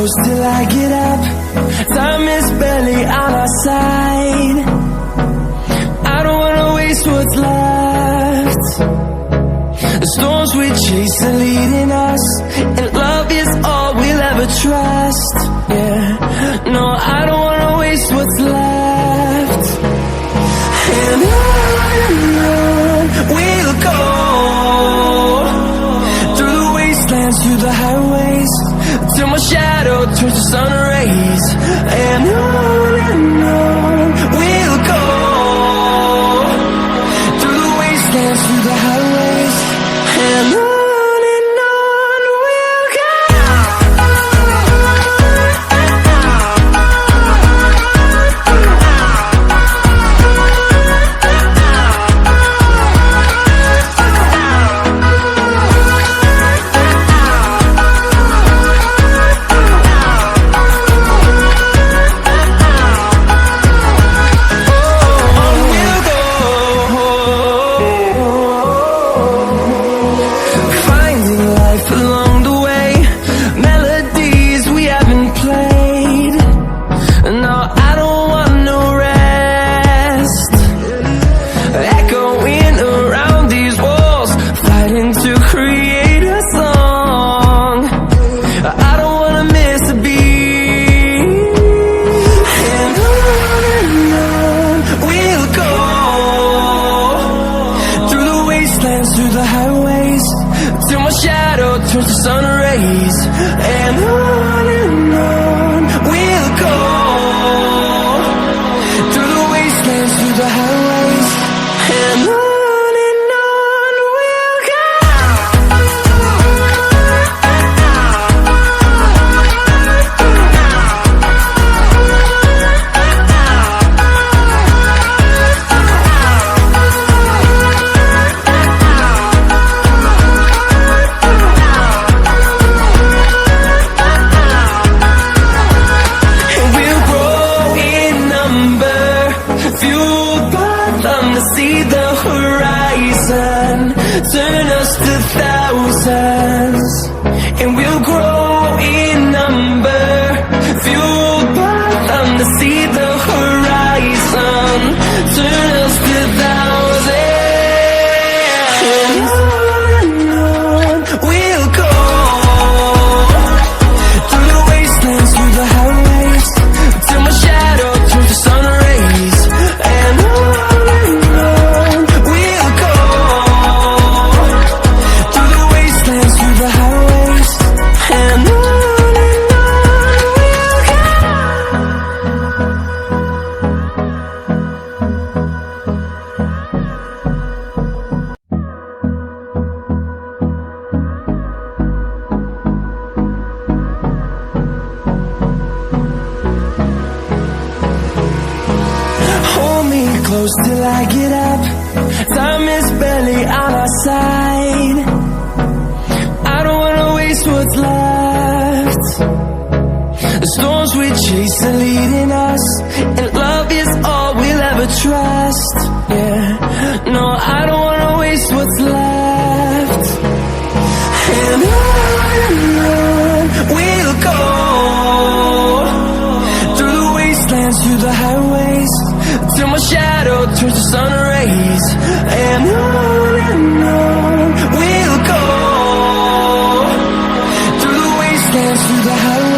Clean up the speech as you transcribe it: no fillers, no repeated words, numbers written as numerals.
close till I get up. Time is barely on our side. I don't wanna waste what's left. The storms we chase are leading us, and love is all we'll ever trust. Yeah, no, I don't wanna waste what's left. And on we'll go, through the wastelands, through the highways, till my shadow turns to sun rays. And on we'll go, through the wastelands, through the highways, and on we'll go. Through the highways, till my shadow turns to sun rays. And on we'll go, through the wastelands, through the highways, and on we'll go. See the horizon, turn us to thousands, and we'll grow in number, fueled by them to see the horizon, turn us to thousands. And on we'll go, through the wastelands, through the highways, till my shadow turns to sun rays. And close till I get up. Time is barely on our side. I don't wanna waste what's left. The storms we chase are leading us, and love is all we'll ever trust. Yeah, no, I don't wanna waste what's left. And on we'll go, through the wastelands, through the highways, till my shadow turns to sun rays. And on we'll go, through the wastelands, through the highways.